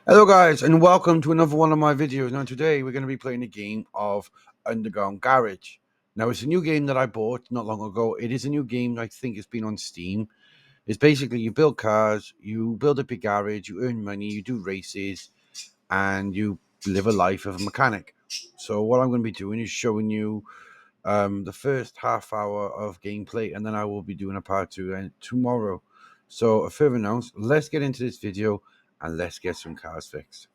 Hello guys and welcome to another one of my videos. Now today we're going to be playing a game of Underground Garage. Now it's a new game that I bought not long ago. It is a new game. I think it's been on Steam. It's basically you build cars, you build up your garage, you earn money, you do races, and you live a life of a mechanic. So what I'm going to be doing is showing you the first half hour of gameplay, and then I will be doing a part two and tomorrow. So a further note, let's get into this video and let's get some cars fixed.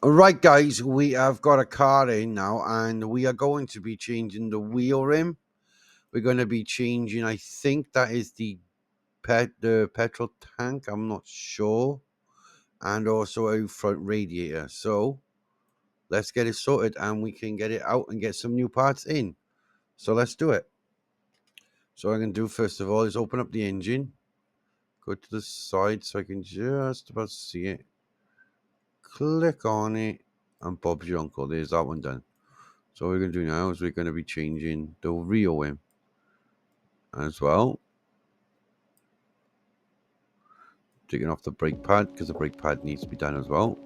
All right, guys, we have got a car in now, and we are going to be changing the wheel rim. We're going to be changing, I think that is the petrol tank. I'm not sure, and also a front radiator. So let's get it sorted, and we can get it out and get some new parts in. So let's do it. So what I'm going to do first of all is open up the engine, go to the side so I can just about see it. Click on it, and Bob's your uncle. There's that one done. So what we're going to do now is we're going to be changing the rear rim as well. Taking off the brake pad because the brake pad needs to be done as well.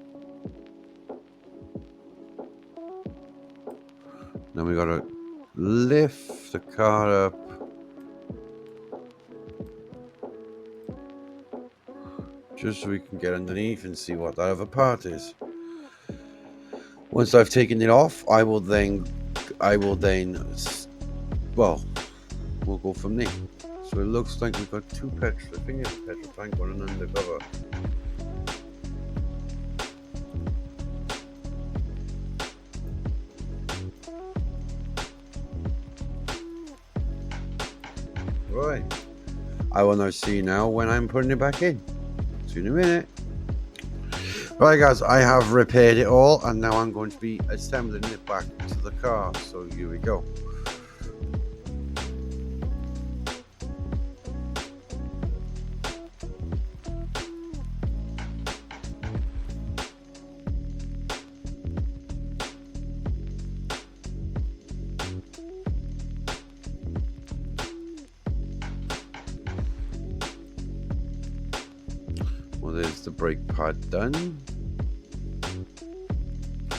Then we got to lift the car up. Just so we can get underneath and see what that other part is. Once I've taken it off, I will then, well, we'll go from there. So it looks like we've got two petrol. I think it's a petrol tank on an undercover. Right. I will now see now when I'm putting it back in. See you in a minute. Right, guys, I have repaired it all, and now I'm going to be assembling it back to the car. So here we go. Well, there's the brake pad done,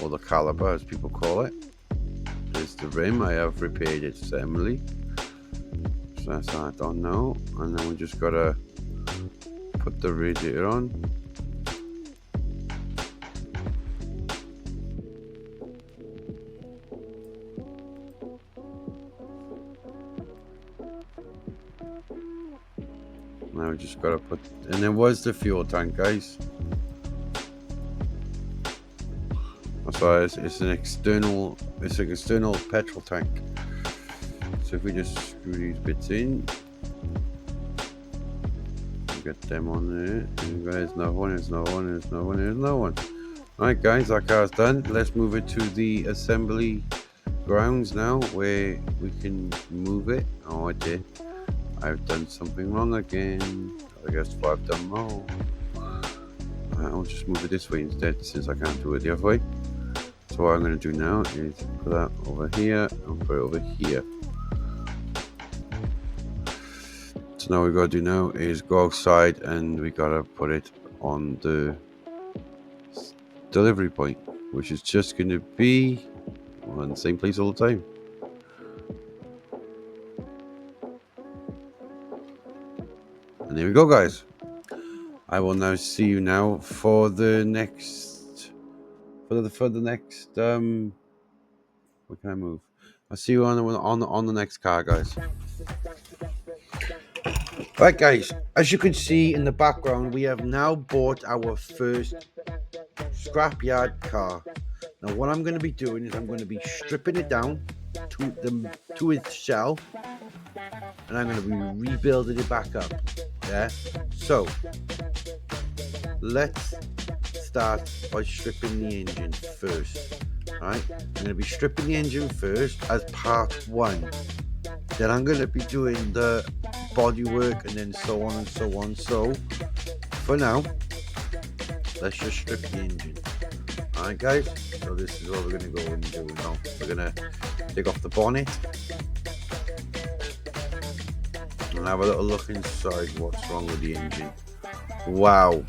or the caliper as people call it. There's the rim. I have repaired its assembly, so that's that on now. And then we just gotta put the radiator on. Now we just gotta put, and there was the fuel tank, guys. That's why it's an external petrol tank. So if we just screw these bits in, get them on there. And there's another one, there's another one, there's another one, there's another one. Alright, guys, our car's done. Let's move it to the assembly grounds now, where we can move it. Oh, I did. I've done something wrong again. I guess I've done wrong. I'll just move it this way instead, since I can't do it the other way. So what I'm going to do now is put that over here and put it over here. So now what we got to do now is go outside, and we got to put it on the delivery point, which is just going to be in the same place all the time. And there we go, guys. I will now see you now for the next, where can I move? I'll see you on the next car, guys. Right, guys, as you can see in the background, we have now bought our first scrapyard car. Now what I'm going to be doing is I'm going to be stripping it down to its shell, and I'm going to be rebuilding it back up. Yeah, so let's start by stripping the engine first. Alright, I'm going to be stripping the engine first as part one. Then I'm going to be doing the body work, and then so on and so on. So for now, let's just strip the engine. Alright, guys, so this is what we're going to go and do now. We're going to take off the bonnet, and have a little look inside what's wrong with the engine. Wow,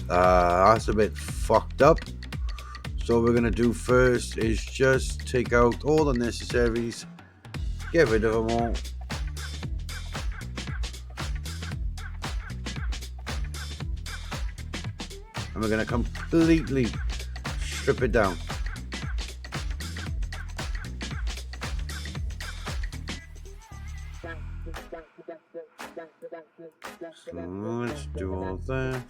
that's a bit fucked up. So what we're going to do first is just take out all the necessaries, get rid of them all. And we're going to completely strip it down. So let's do all that.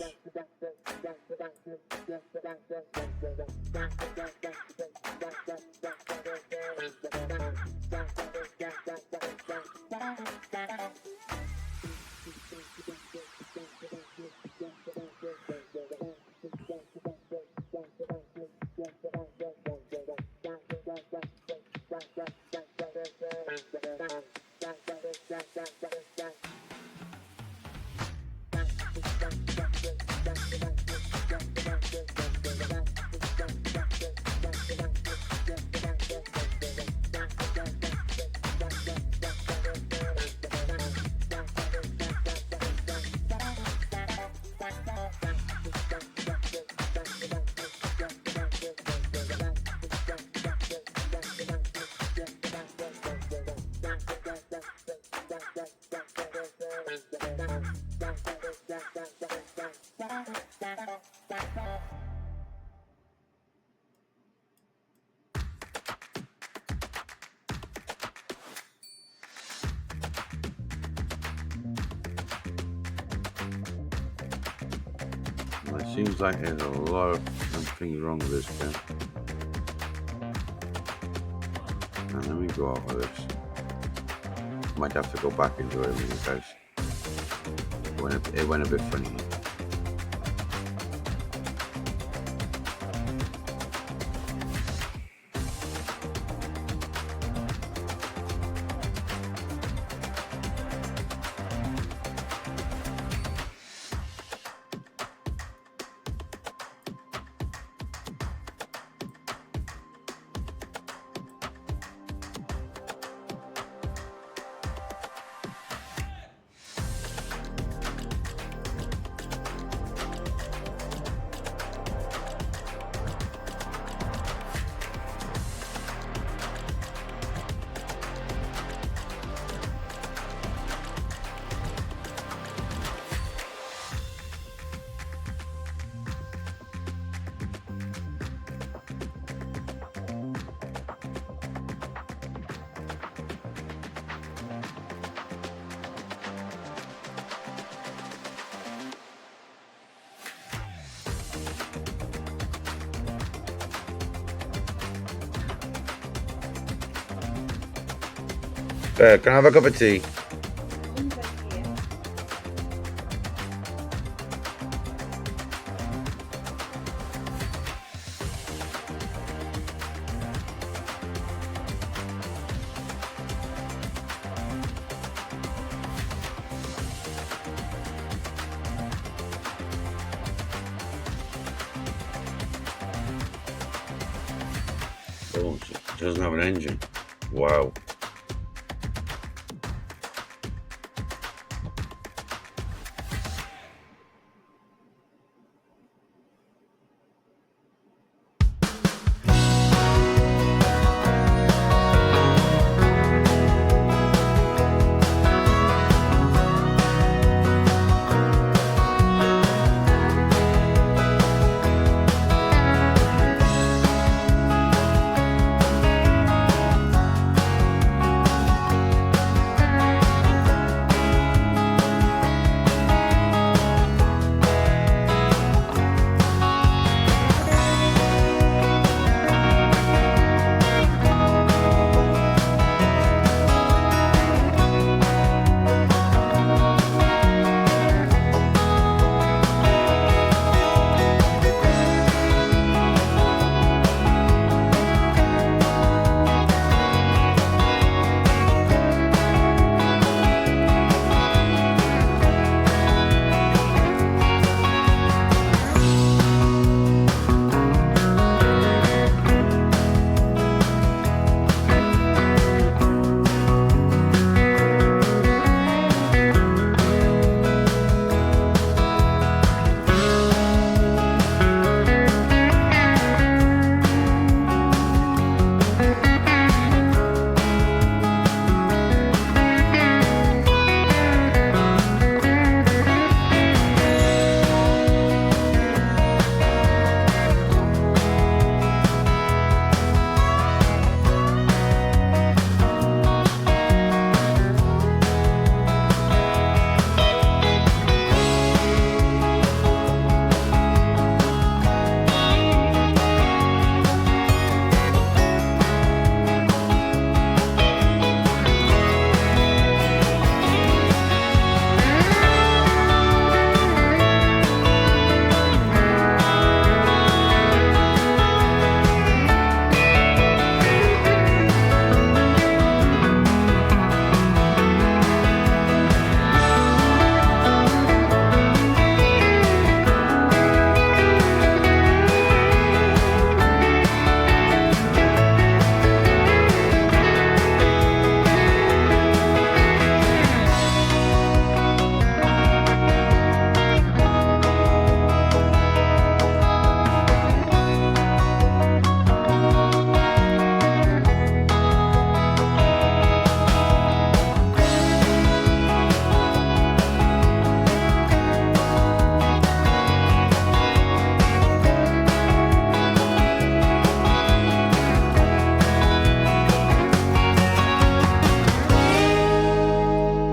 Well, it seems like there's a lot of things wrong with this car. And let me go out with this. Might have to go back into it because it went a bit funny. Can I have a cup of tea? Oh, it doesn't have an engine. Wow.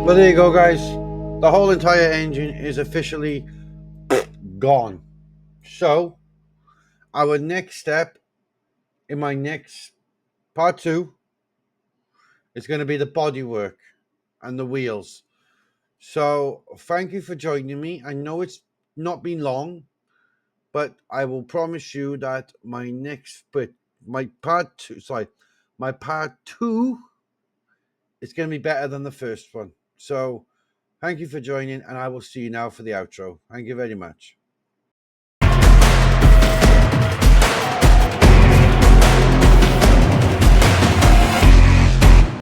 But there you go, guys. The whole entire engine is officially gone. So, our next step in my next part two is going to be the bodywork and the wheels. So, thank you for joining me. I know it's not been long, but I will promise you that my part two, sorry, my part two is going to be better than the first one. So, thank you for joining, and I will see you now for the outro. Thank you very much.